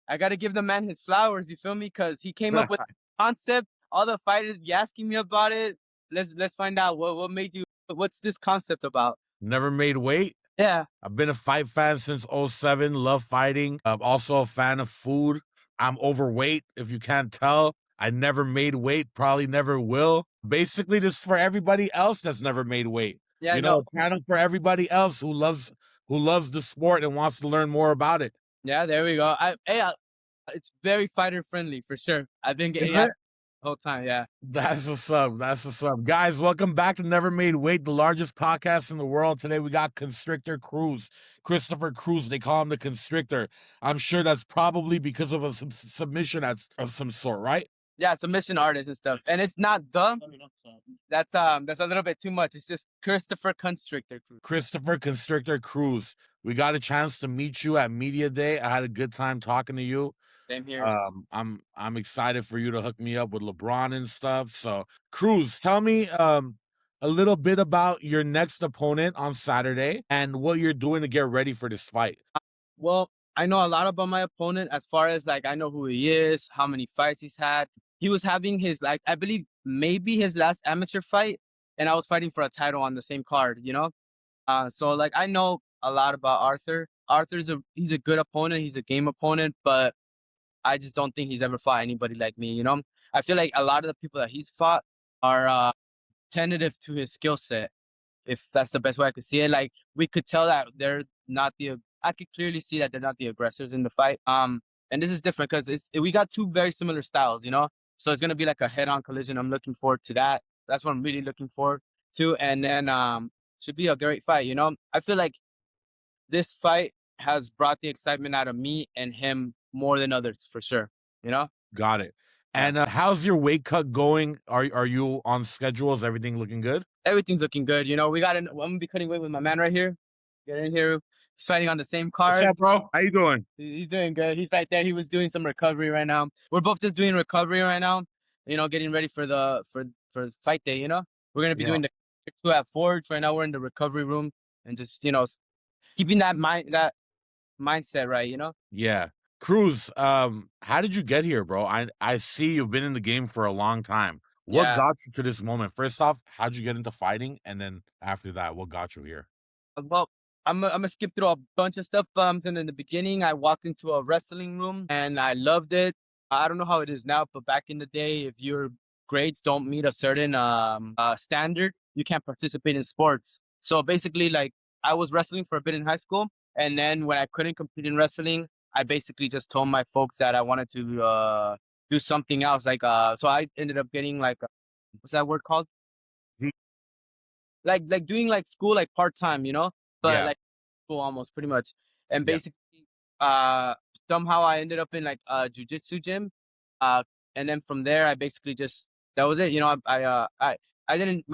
I gotta give the man his flowers. You feel me? Because he came up with the concept. All the fighters be asking me about it. Let's find out what made you. What's this concept about? Never made weight. Yeah. I've been a fight fan since '07. Love fighting. I'm also a fan of food. I'm overweight, if you can't tell. I never made weight, probably never will. Basically, this is for everybody else that's never made weight. Yeah. You No. know, a channel for everybody else who loves the sport and wants to learn more about it. Yeah. There we go. It's very fighter friendly for sure. I've been Is getting it? the whole time. Yeah. That's what's up. That's what's up. Guys, welcome back to Never Made Weight, the largest podcast in the world. Today we got Constrictor Cruz, Christopher Cruz. They call him the Constrictor. I'm sure that's probably because of a submission of some sort, right? Yeah. Submission artists and stuff. And it's not the. That's a little bit too much. It's just Christopher Constrictor. Christopher Constrictor Cruz. We got a chance to meet you at Media Day. I had a good time talking to you. Same here. I'm excited for you to hook me up with LeBron and stuff. So, Cruz, tell me a little bit about your next opponent on Saturday and what you're doing to get ready for this fight. Well, I know a lot about my opponent as far as like I know who he is, how many fights he's had. He was having his like I believe maybe his last amateur fight, and I was fighting for a title on the same card. So like I know a lot about Arthur. He's a good opponent. He's a game opponent, but I just don't think he's ever fought anybody like me. I feel like a lot of the people that he's fought are tentative to his skill set, if that's the best way I could see it. Like we could tell that they're not the. I could clearly see that they're not the aggressors in the fight. And this is different because we got two very similar styles. So it's gonna be like a head-on collision. I'm looking forward to that. That's what I'm really looking forward to. And then should be a great fight. I feel like this fight has brought the excitement out of me and him more than others for sure. Got it. Yeah. And how's your weight cut going? Are you on schedule? Is everything looking good? Everything's looking good. I'm gonna be cutting weight with my man right here. Get in here. He's fighting on the same card. What's up, bro? How you doing? He's doing good. He's right there. He was doing some recovery right now. We're both just doing recovery right now. Getting ready for the for fight day. We're gonna be doing the two at Forge right now. We're in the recovery room and just keeping that mindset right. Yeah. Cruz, how did you get here, bro? I see you've been in the game for a long time. What Yeah. got you to this moment? First off, how'd you get into fighting? And then after that, what got you here? Well, I'm gonna skip through a bunch of stuff. And in the beginning, I walked into a wrestling room and I loved it. I don't know how it is now, but back in the day, if your grades don't meet a certain standard, you can't participate in sports. So basically, like I was wrestling for a bit in high school, and then when I couldn't compete in wrestling, I basically just told my folks that I wanted to do something else. Like so I ended up getting like what's that word called? Like doing like school like part time, but Yeah. like school almost pretty much. And Yeah. basically, uh, somehow I ended up in like a jujitsu gym, and then from there I basically just that was it. I didn't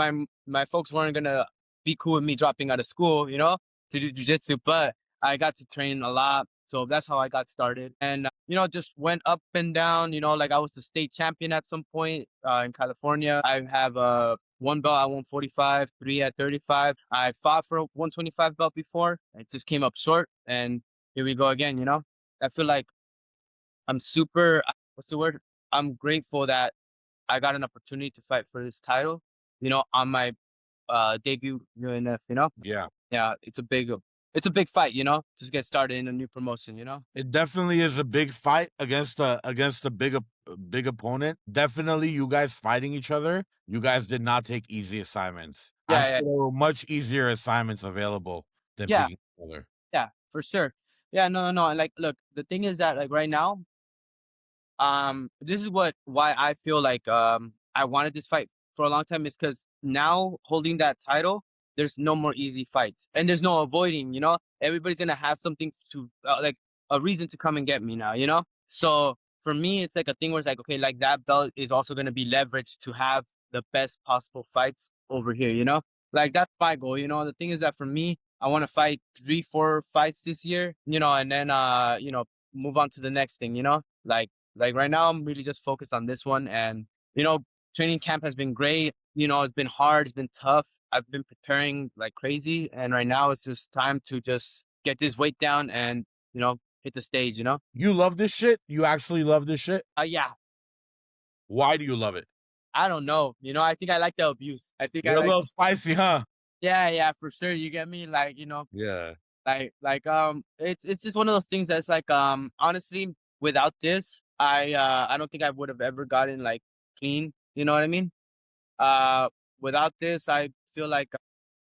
my folks weren't gonna be cool with me dropping out of school, to do jujitsu, but I got to train a lot. So that's how I got started, and just went up and down. Like I was the state champion at some point in California. I have one belt at 145, three at 35. I fought for a 125 belt before. It just came up short, and here we go again. I feel like I'm super. What's the word? I'm grateful that I got an opportunity to fight for this title. On my debut UNF. Yeah. Yeah, it's a big fight. To get started in a new promotion. It definitely is a big fight against a big opponent. Definitely, you guys fighting each other. You guys did not take easy assignments. I'm Yeah, sure yeah, there were much easier assignments available than yeah, picking each other. yeah, for sure. Yeah, no, no. And like, look, the thing is that like right now, this is why I feel like I wanted this fight for a long time is because now holding that title, there's no more easy fights and there's no avoiding. Everybody's gonna have something to like a reason to come and get me now. So for me, it's like a thing where it's like okay, like that belt is also gonna be leveraged to have the best possible fights over here. Like that's my goal. The thing is that for me, I want to fight 3-4 fights this year. And then move on to the next thing. Like right now, I'm really just focused on this one, and training camp has been great. It's been hard, it's been tough. I've been preparing like crazy, and right now it's just time to just get this weight down and hit the stage, you know? You love this shit? You actually love this shit? Yeah, Why do you love it? I don't know, you know, I think I like the abuse. I think I You're a like little spicy, huh? yeah, yeah, for sure, you get me? Like, you know, Yeah. it's just one of those things that's like, honestly, without this, I don't think I would have ever gotten, like, clean, you know what I mean? Uh, Without this, I feel like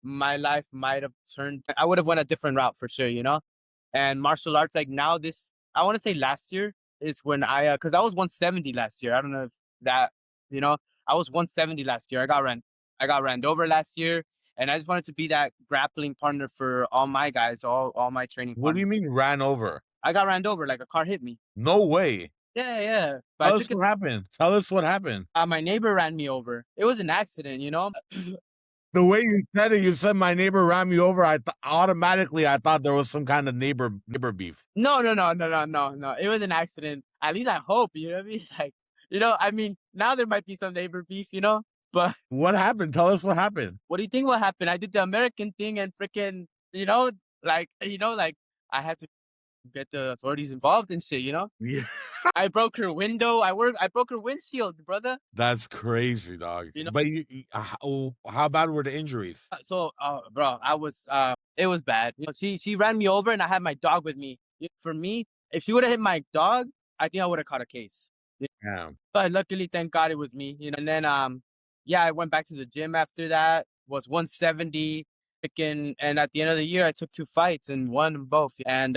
my life might have turned I would have went a different route for sure, you know? And martial arts, like, now this I wanna say last year is when because I was 170 last year. I don't know if that you know, I was 170 last year. I got ran over last year, and I just wanted to be that grappling partner for all my guys, all my training What do you partners. mean ran over? I got ran over, like, a car hit me. No way. Yeah, yeah, but I Tell us took it what happened. Tell us what happened. my neighbor ran me over. It was an accident, you know? The way you said it, you said my neighbor ran me over. Automatically I thought there was some kind of neighbor beef. No, no, no, no, no, no, no. It was an accident. At least I hope, you know what I mean? Like, you know, I mean, now there might be some neighbor beef, you know? But What happened? Tell us what happened. what do you think will happen? I did the American thing and freaking, like I had to get the authorities involved and shit, you know? Yeah. I broke her window. I broke her windshield, brother. That's crazy, dog. You know? But how bad were the injuries? So, bro, it was bad. You know, she ran me over and I had my dog with me. For me, if she would have hit my dog, I think I would have caught a case. Yeah. But luckily, thank God it was me, you know. And then, yeah, I went back to the gym after that. Was 170, freaking, and at the end of the year, I took 2 fights and won both. And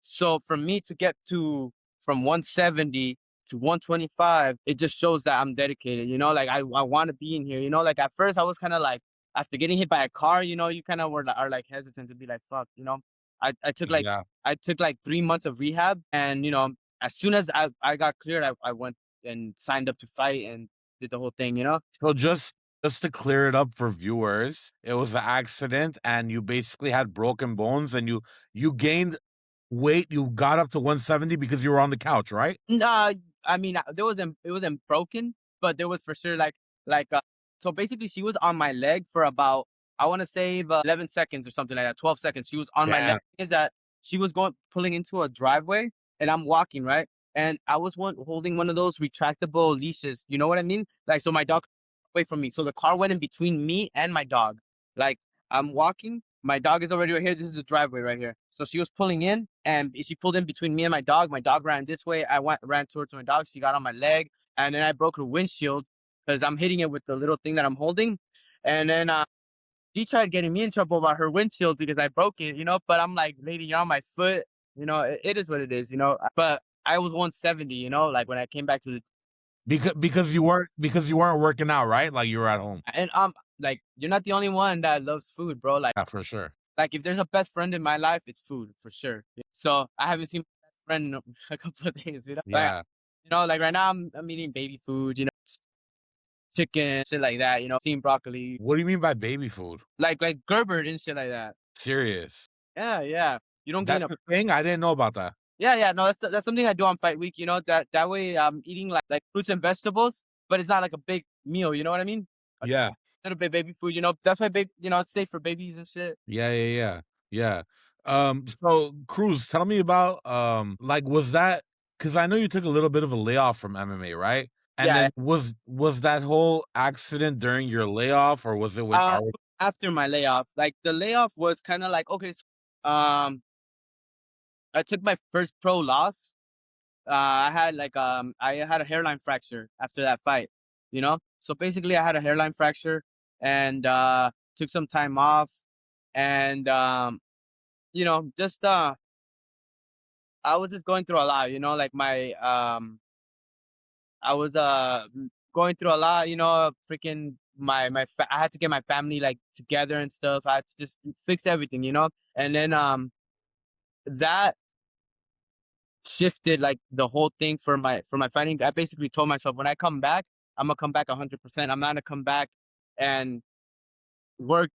so for me to get to from 170 to 125, it just shows that I'm dedicated. You know, like I want to be in here. You know, like at first I was kind of like after getting hit by a car, you know, you kind of are like hesitant to be like, fuck, you know. Yeah. I took like 3 months of rehab, and you know, as soon as I got cleared, I went and signed up to fight and did the whole thing, you know? So just to clear it up for viewers, it was an accident and you basically had broken bones and you gained weight, you got up to 170 because you were on the couch, right? I mean, it wasn't broken, but there was for sure so basically she was on my leg for about I want to say 11 seconds or something like that, 12 seconds. She was on my leg. Damn. Is that she was going pulling into a driveway and I'm walking, right? And I was holding one of those retractable leashes. You know what I mean? Like, so my dog away from me. So the car went in between me and my dog. Like, I'm walking, my dog is already right here. This is the driveway right here. So she was pulling in and she pulled in between me and my dog. My dog ran this way. Ran towards my dog. She got on my leg and then I broke her windshield because I'm hitting it with the little thing that I'm holding. And then she tried getting me in trouble about her windshield because I broke it, you know. But I'm like, lady, you're on my foot. You know, it is what it is, you know. But I was 170, you know, like when I came back to the Because you weren't working out, right? Like you were at home. and like you're not the only one that loves food, bro. Yeah, for sure. Like if there's a best friend in my life, it's food for sure. So I haven't seen my best friend in a couple of days, you know. Like Yeah. you know, like right now I'm eating baby food, you know, chicken, shit like that, you know, steamed broccoli, What do you mean by baby food? like Gerber and shit like that. Serious. Yeah, yeah. You don't gain That's a the thing? I didn't know about that. yeah, yeah. No, that's something I do on fight week. You know that way I'm eating like fruits and vegetables, but it's not like a big meal. You know what I mean? A Yeah. little bit baby food. You know that's why baby. You know it's safe for babies and shit. Yeah, yeah, yeah. Yeah. So Cruz, tell me about like was that because I know you took a little bit of a layoff from MMA, right? And Yeah. then was that whole accident during your layoff or was it when Uh, Arlo After my layoff, like the layoff was kind of like okay. I took my first pro loss. I had a hairline fracture after that fight. You know, so basically I had a hairline fracture and took some time off and you know just. I was just going through a lot, you know, like I was going through a lot, you know, freaking I had to get my family like together and stuff. I had to just fix everything, you know. And then that shifted like the whole thing for my fighting. I basically told myself when I come back, I'm gonna come back 100%. I'm not gonna come back and work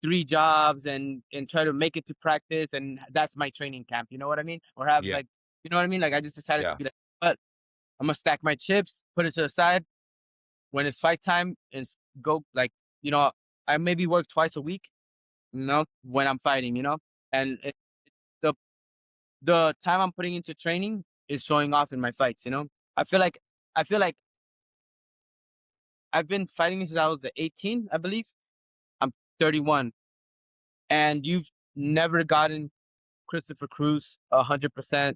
3 jobs and try to make it to practice and that's my training camp, you know what I mean? Or have Yeah, like you know what I mean? Like I just decided to yeah. be like, but I'm gonna stack my chips, put it to the side. When it's fight time, is go like you know, I maybe work twice a week, you know, when I'm fighting, you know, and the time I'm putting into training is showing off in my fights. You know, I feel like I feel like I've been fighting since I was 18, I believe. I'm 31, and you've never gotten Christopher Cruz 100%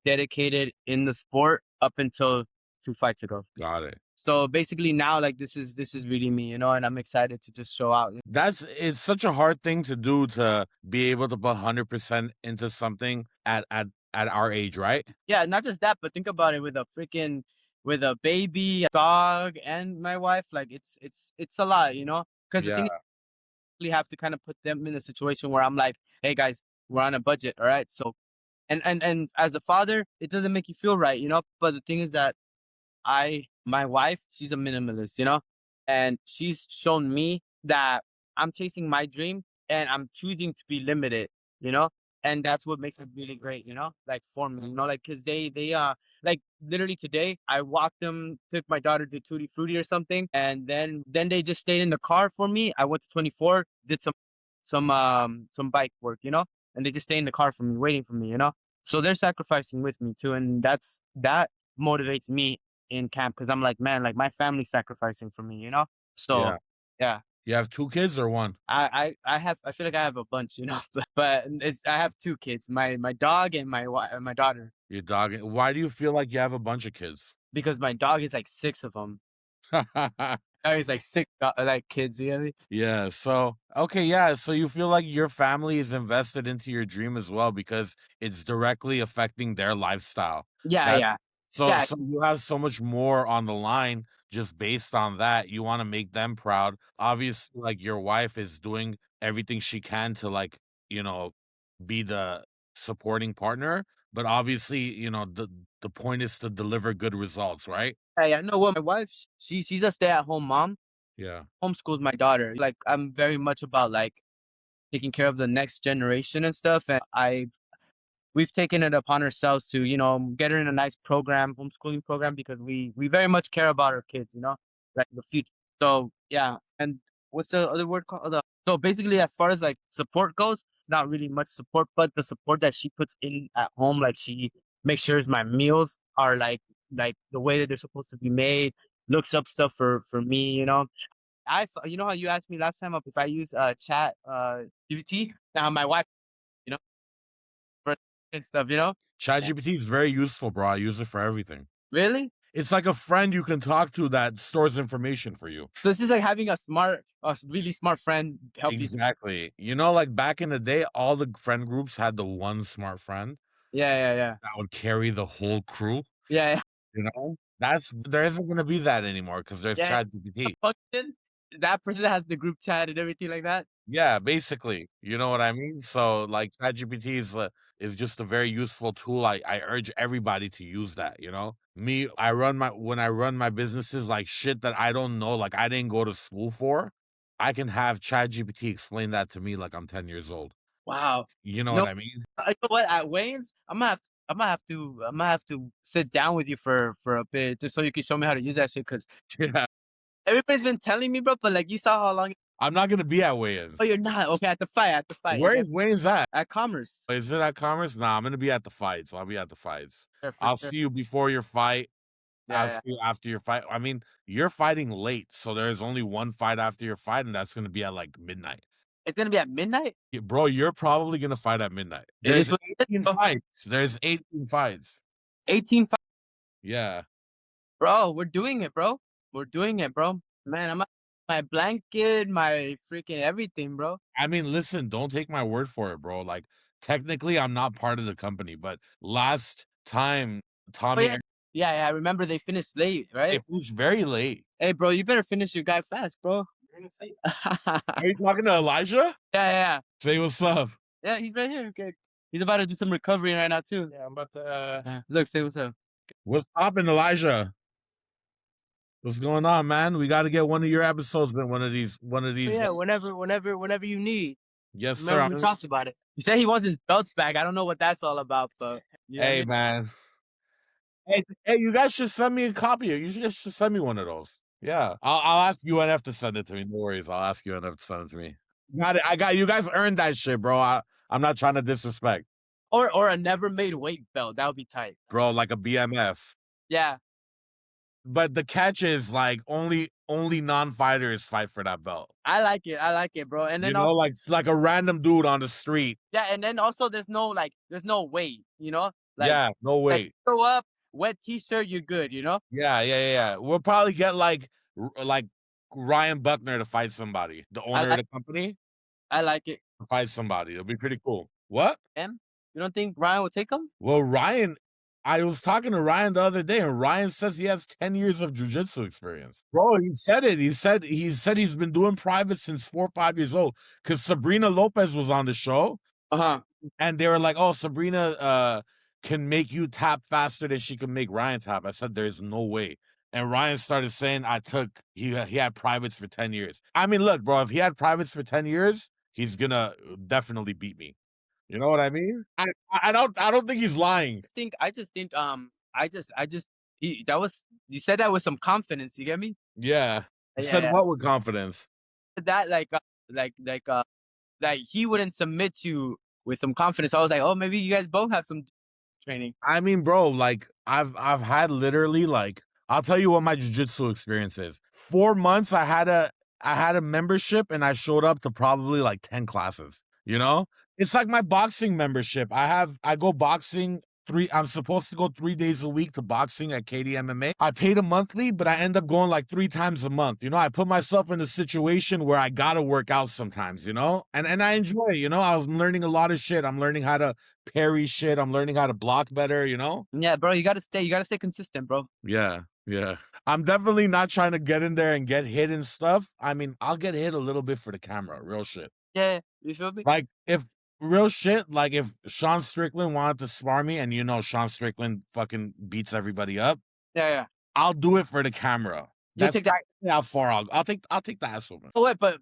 dedicated in the sport up until 2 fights ago. Got it. So basically now, like this is really me, you know, and I'm excited to just show out. It's such a hard thing to do to be able to put 100% into something at our age, right? Yeah, not just that, but think about it with a baby, a dog, and my wife. Like it's a lot, you know. Because the Yeah. thing is, we have to kind of put them in a situation where I'm like, hey guys, we're on a budget, all right. So and as a father, it doesn't make you feel right, you know. But the thing is that my wife, she's a minimalist, you know, and she's shown me that I'm chasing my dream and I'm choosing to be limited, you know, and that's what makes it really great, you know, like for me, you know, like because like literally today I walked them, took my daughter to Tutti Frutti or something, and then they just stayed in the car for me. I went to 24, did some bike work, you know, and they just stay in the car for me, waiting for me, you know. So they're sacrificing with me too, and that motivates me in camp because I'm like, man, like my family's sacrificing for me, you know? So Yeah. yeah. You have 2 kids or 1? I feel like I have a bunch, you know, but it's I have two kids, my dog and my daughter, Your dog why do you feel like you have a bunch of kids? because my dog is like six of them. Oh, he's like six like kids, you know what I mean? Yeah, so okay, yeah, so you feel like your family is invested into your dream as well because it's directly affecting their lifestyle. Yeah, That yeah. so Yeah, so you have so much more on the line just based on that. You wanna make them proud. Obviously, like, your wife is doing everything she can to, like, you know, be the supporting partner, but obviously, the point is to deliver good results, right? yeah, yeah. No, well, my wife, she's a stay-at-home mom, Yeah. homeschools my daughter. Like I'm very much about like taking care of the next generation and stuff, and we've taken it upon ourselves to, you know, get her in a nice program, homeschooling program, because we very much care about our kids, you know, like the future. So yeah, and what's the other word called? So basically, as far as like support goes, it's not really much support, but the support that she puts in at home, like she makes sure my meals are like the way that they're supposed to be made. Looks up stuff for me, you know. You know how you asked me last time if I use chat GPT. Now my wife, you know, for and stuff, you know. ChatGPT is very useful, bro. I use it for everything. Really? It's like a friend you can talk to that stores information for you. So it's just like having a really smart friend help you. Exactly. Like back in the day, all the friend groups had the one smart friend Yeah, yeah, yeah. that would carry the whole crew, Yeah, yeah. there isn't gonna be that anymore because there's Yeah. ChatGPT. Function, that person that has the group chat and everything like that. Yeah, basically, you know what I mean? So, like, ChatGPT is just a very useful tool. I urge everybody to use that, you know? Me, when I run my businesses, like, shit that I don't know, like, I didn't go to school for, I can have ChatGPT explain that to me like I'm 10 years old. Wow. You know You know, what I mean? you know what? At Wayne's, I'm gonna have to sit down with you for a bit just so you can show me how to use that shit. Cause Yeah. everybody's been telling me, bro, but like you saw how long. I'm not gonna be at weigh-ins. Oh, you're not okay at the fight. Where is Wayne's at? At Commerce. Is it at Commerce? Nah, I'm gonna be at the fights. I'll be at the fights. Yeah, for I'll sure. see you before your fight. Yeah, I'll yeah. see you after your fight. I mean, you're fighting late, so there's only one fight after your fight, and that's gonna be at like midnight. It's gonna be at midnight. Bro, you're probably gonna fight at midnight. It is There's what it is, 18 bro. fights. There's 18 fights. 18. Yeah. Bro, we're doing it, bro. We're doing it, bro. Man, my blanket, my freaking everything, bro. I mean, listen, don't take my word for it, bro. Like, technically, I'm not part of the company, but last time Oh Tommy yeah, yeah, yeah. I remember they finished late, right? it was very late. Hey, bro, you better finish your guy fast, bro. You're gonna see. Are you talking to Elijah? Yeah, yeah, Say what's up. yeah. He's right here. Okay, he's about to do some recovery right now too. Yeah, I'm about to Look, say what's up. What's poppin', Elijah? What's going on, man? We got to get one of your episodes in one of these. yeah, whenever you need. Yes, sir. Remember we talked about it. He said he wants his belts back. I don't know what that's all about, but you know what I Hey, mean? man. Hey, you guys should send me a copy. You should send me one of those. Yeah, I'll ask UNF to send it to me. No worries. I'll ask UNF to send it to me. Got it. I got you guys earned that shit, bro. I'm not trying to disrespect. Or a never made weight belt. That would be tight. Bro, like a BMF. Yeah. But the catch is like only non-fighters fight for that belt. I like it, bro. And then also, like a random dude on the street. yeah, and then also there's no weight, Yeah, no like way. throw up, wet t-shirt, you're good, Yeah. We'll probably get like Ryan Buckner to fight somebody, the owner of the company, I like it. to fight somebody. It'll be pretty cool. What? You don't think Ryan would take him? Well, Ryan, I was talking to Ryan the other day, and Ryan says he has 10 years of jiu-jitsu experience. Bro, he said it. He said he's been doing private since 4 or 5 years old. Because Sabrina Lopez was on the show, and they were like, "Oh, Sabrina can make you tap faster than she can make Ryan tap." I said, "There's no way." And Ryan started saying, he had privates for 10 years. I mean, look, bro, if he had privates for 10 years, he's gonna definitely beat me. You know what I mean? I don't think he's lying. I just think you said that with some confidence, you get me? Yeah. Yeah, Said yeah. what with confidence? That like he wouldn't submit you with some confidence. I was like, oh, maybe you guys both have some training. I mean, bro, like I've had literally like I'll tell you what my jiu-jitsu experience is. 4 months I had a membership and I showed up to probably like 10 classes, you know? It's like my boxing membership. I go boxing I'm supposed to go 3 days a week to boxing at KDMMA. I paid a monthly, but I end up going like 3 times a month. I put myself in a situation where I gotta work out sometimes, and I enjoy it, I'm learning a lot of shit. I'm learning how to parry shit. I'm learning how to block better, Yeah, bro, you gotta stay consistent, bro. Yeah. I'm definitely not trying to get in there and get hit and stuff. I mean, I'll get hit a little bit for the camera, real shit. Yeah, you feel me? Like if Sean Strickland wanted to spar me, and Sean Strickland fucking beats everybody up, Yeah. I'll do it for the camera. You take that. How far I'll take the ass whooping. Oh wait, but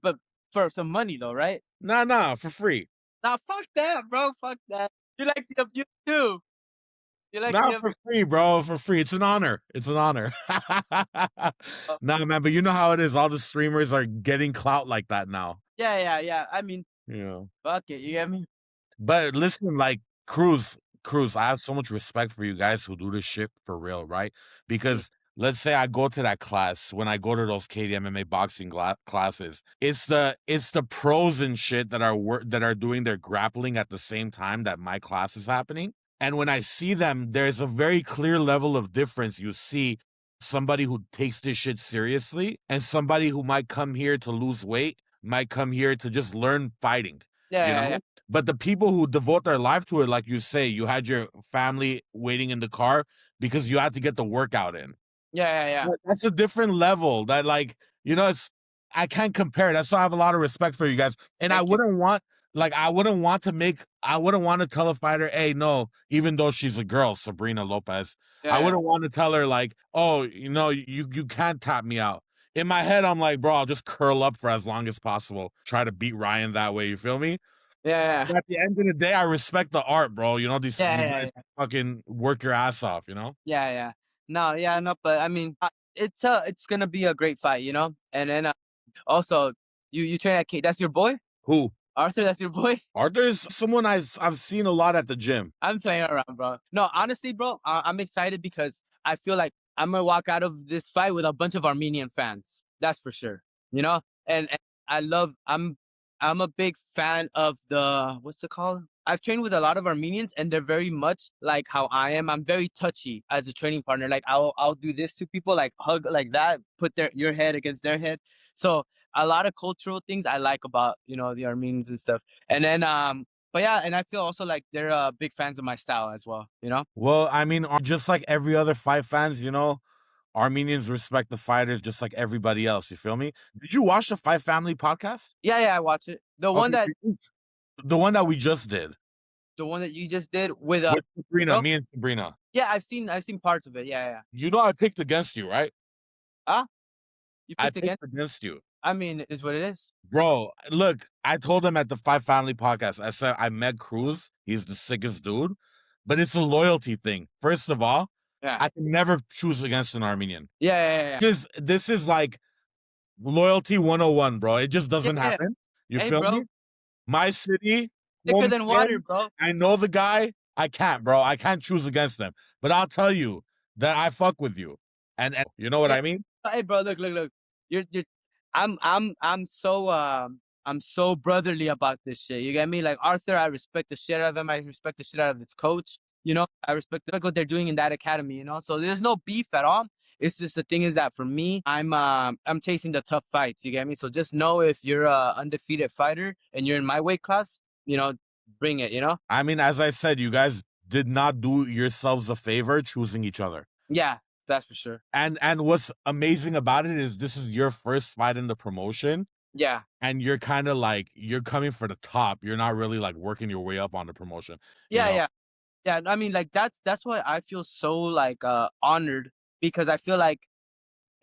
for some money though, right? Nah, for free. Nah, fuck that, bro. Fuck that. You like the abuse too. You like Not for free, bro. For free. It's an honor. Nah, man, but you know how it is. All the streamers are getting clout like that now. Yeah. I mean, fuck it. You get me? But listen, like Cruz, I have so much respect for you guys who do this shit for real, right? Because let's say I go to that class, when I go to those KDMMA boxing classes, it's the pros and shit that are doing their grappling at the same time that my class is happening. And when I see them, there's a very clear level of difference. You see somebody who takes this shit seriously and somebody who might come here to lose weight, might come here to just learn fighting. Yeah. But the people who devote their life to it, like you say, you had your family waiting in the car because you had to get the workout in. Yeah. That's a different level that, like, I can't compare. That's why I have a lot of respect for you guys. And I wouldn't want to tell a fighter, hey, no, even though she's a girl, Sabrina Lopez, I wouldn't want to tell her like, oh, you can't tap me out. In my head, I'm like, bro, I'll just curl up for as long as possible. Try to beat Ryan that way. You feel me? Yeah. But at the end of the day, I respect the art, bro. These guys fucking work your ass off, Yeah. No, but I mean, it's gonna be a great fight, And then also, you train at K. That's your boy? Who? Arthur, that's your boy? Arthur's someone I've seen a lot at the gym. I'm playing around, bro. No, honestly, bro, I'm excited because I feel like I'm gonna walk out of this fight with a bunch of Armenian fans. That's for sure. And I'm a big fan of what's it called? I've trained with a lot of Armenians, and they're very much like how I am. I'm very touchy as a training partner. Like I'll do this to people, like hug like that, put your head against their head. So a lot of cultural things I like about the Armenians and stuff. And then but yeah, and I feel also like they're big fans of my style as well. Well, I mean, just like every other fight fans, Armenians respect the fighters just like everybody else. You feel me? Did you watch the Fight Family podcast? Yeah, I watch it. The one that we just did. The one that you just did with Sabrina, me and Sabrina. Yeah, I've seen parts of it. Yeah. I picked against you, right? You I picked picked against you. I mean, it is what it is. Bro, look, I told him at the Fight Family podcast, I said, I met Cruz. He's the sickest dude. But it's a loyalty thing. First of all, I can never choose against an Armenian. Yeah. This is like loyalty 101, bro. It just doesn't happen. You feel me? My city. Thicker than water, bro. I know the guy. I can't, bro. I can't choose against them. But I'll tell you that I fuck with you. And you know what Yeah. I mean? Hey, bro, look. You're. I'm so brotherly about this shit. You get me? Like Arthur, I respect the shit out of him. I respect the shit out of his coach. You know, I respect what they're doing in that academy. You know, so there's no beef at all. It's just the thing is that for me, I'm chasing the tough fights. You get me? So just know if you're a undefeated fighter and you're in my weight class, you know, bring it. You know? I mean, as I said, you guys did not do yourselves a favor choosing each other. Yeah, that's for sure. And what's amazing about it is this is your first fight in the promotion. Yeah. And you're kind of like you're coming for the top. You're not really like working your way up on the promotion. You Yeah, know? yeah. Yeah, I mean, like that's why I feel so like honored because I feel like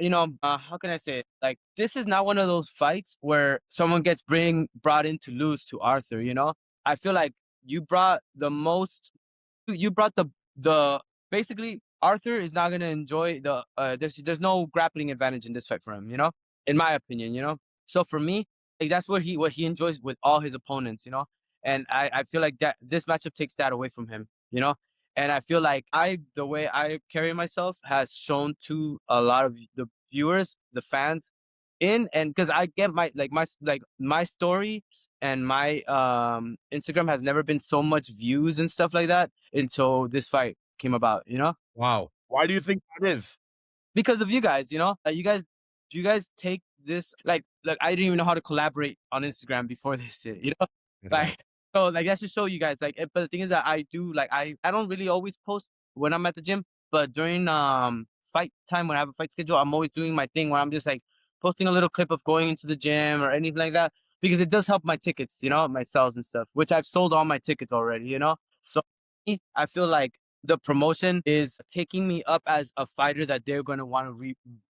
how can I say it? Like this is not one of those fights where someone gets brought in to lose to Arthur. You know, I feel like you brought the most. You brought the basically Arthur is not gonna enjoy the there's no grappling advantage in this fight for him. You know, in my opinion. You know, so for me, like that's what he enjoys with all his opponents. You know, and I feel like that this matchup takes that away from him. You know, and I feel like the way I carry myself has shown to a lot of the viewers, the fans, and because I get my story and my Instagram has never been so much views and stuff like that until this fight came about, you know? Wow. Why do you think that is? Because of you guys, you know? You guys take this like I didn't even know how to collaborate on Instagram before this shit, you know? Yeah. Like so like that should show you guys but the thing is that I do like I don't really always post when I'm at the gym, but during fight time when I have a fight schedule, I'm always doing my thing where I'm just like posting a little clip of going into the gym or anything like that because it does help my tickets, you know, my sales and stuff, which I've sold all my tickets already, you know? So I feel like the promotion is taking me up as a fighter that they're going to want to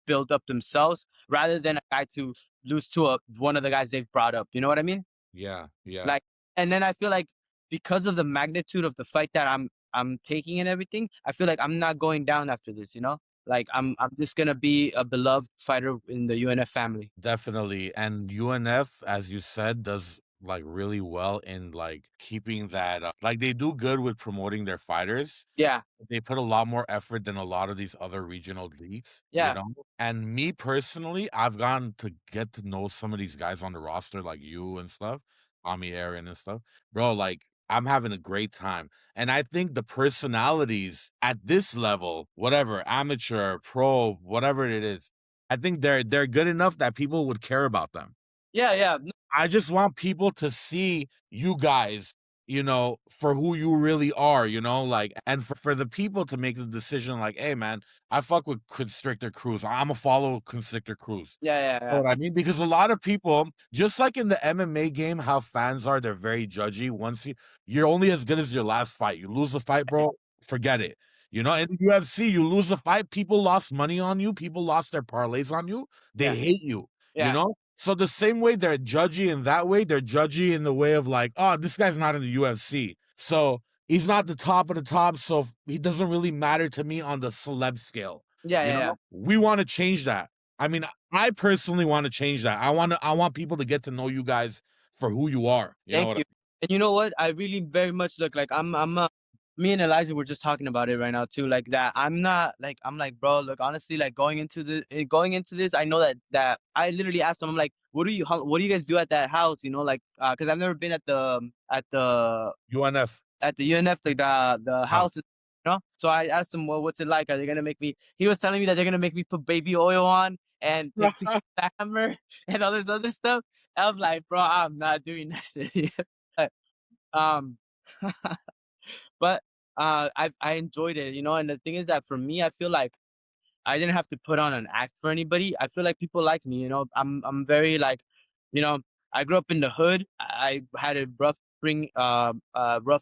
rebuild up themselves rather than a guy to lose to one of the guys they've brought up. You know what I mean? Yeah. Yeah. Like, and then I feel like because of the magnitude of the fight that I'm taking and everything, I feel like I'm not going down after this. You know, like I'm just gonna be a beloved fighter in the UNF family. Definitely. And UNF, as you said, does like really well in like keeping that like they do good with promoting their fighters. Yeah, They put a lot more effort than a lot of these other regional leagues, you yeah, know? And me personally, I've gotten to get to know some of these guys on the roster, like you and stuff, Ami Aaron and stuff. Bro, like I'm having a great time. And I think the personalities at this level, whatever, amateur, pro, whatever it is, I think they're good enough that people would care about them. yeah. I just want people to see you guys, you know, for who you really are, you know, like, and for the people to make the decision, like, hey, man, I fuck with Constrictor Cruz. I'm a follow Constrictor Cruz. You know Yeah. what I mean? Because a lot of people, just like in the MMA game, how fans are, they're very judgy. Once you're only as good as your last fight. You lose a fight, bro, forget it. You know, in the UFC, you lose a fight, people lost money on you, people lost their parlays on you, they Yeah, hate you, you yeah, know? So the same way they're judgy in that way, they're judgy in the way of like, oh, this guy's not in the UFC. So he's not the top of the top, so he doesn't really matter to me on the celeb scale. You yeah. know? We want to change that. I mean, I personally want to change that. I want people to get to know you guys for who you are. You know Thank what you. And you know what? I really very much look like me and Elijah were just talking about it right now too. Like that, I'm not like I'm like, bro. Look, honestly, like going into this, I know that I literally asked him, I'm like, what do you guys do at that house? You know, like, because I've never been UNF. at the UNF, like the Wow. house, you know. So I asked him, well, what's it like? Are they gonna make me? He was telling me that they're gonna make me put baby oil on and take pictures of the hammer and all this other stuff. I was like, bro, I'm not doing that shit. But, um, but I enjoyed it, you know. And the thing is that for me, I feel like I didn't have to put on an act for anybody. I feel like people like me, you know. I'm very like, you know, I grew up in the hood. I had a rough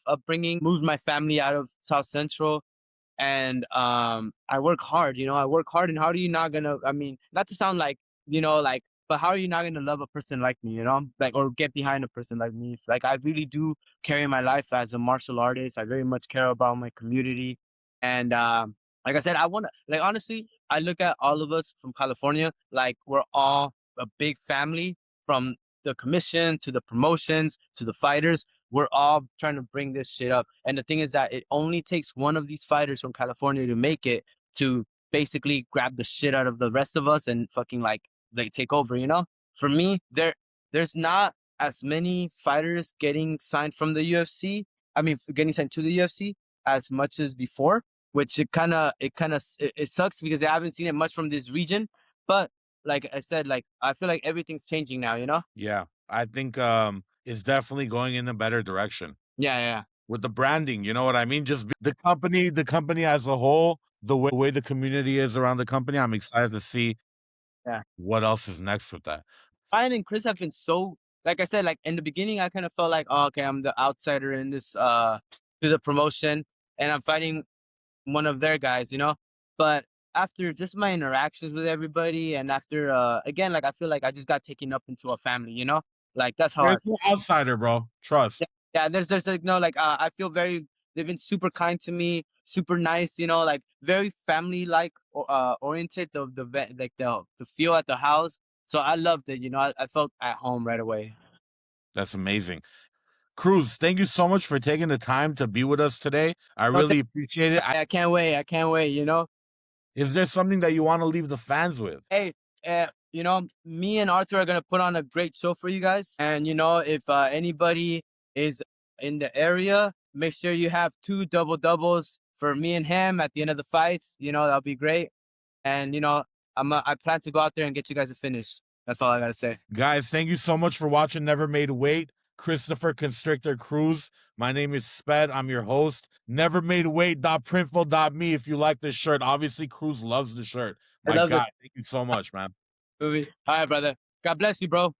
upbringing. Moved my family out of South Central, and I work hard. You know, I work hard. And how are you not gonna? I mean, not to sound like like, but how are you not gonna love a person like me? You know, like or get behind a person like me? Like I really do carry my life as a martial artist. I very much care about my community, and like I said, I want to like honestly, I look at all of us from California like we're all a big family from the commission to the promotions to the fighters. we're all trying to bring this shit up. And the thing is that it only takes one of these fighters from California to make it to basically grab the shit out of the rest of us and fucking like take over, you know? For me, there's not as many fighters getting signed from the UFC. I mean, getting signed to the UFC as much as before, which it sucks because I haven't seen it much from this region. But like I said, like I feel like everything's changing now, you know? Yeah, I think it's definitely going in a better direction Yeah. with the branding. You know what I mean? Just the company as a whole, the way the community is around the company. I'm excited to see Yeah. what else is next with that. Ryan and Chris have been so, like I said, like in the beginning, I kind of felt like, oh, okay, I'm the outsider in this to the promotion, and I'm fighting one of their guys, you know. But after just my interactions with everybody, and after again, like I feel like I just got taken up into a family, you know. Like that's how I There's no outsider, bro. Trust. yeah, there's like no like I feel very they've been super kind to me, super nice, you know, like very family like oriented like the feel at the house. So I loved it, you know. I felt at home right away. That's amazing. Cruz, thank you so much for taking the time to be with us today. I No, really appreciate it. I can't wait. I can't wait, you know. Is there something that you want to leave the fans with? Hey, you know, me and Arthur are gonna put on a great show for you guys. And you know, if anybody is in the area, make sure you have 2 double doubles for me and him at the end of the fights. You know, that'll be great. And you know, I plan to go out there and get you guys a finish. That's all I gotta say. Guys, thank you so much for watching Never Made Weight. Christopher Constrictor Cruz. My name is Sped. I'm your host. Nevermadeweight.printful.me if you like this shirt. Obviously, Cruz loves the shirt. My love it. God, thank you so much, man. All right, brother. God bless you, bro.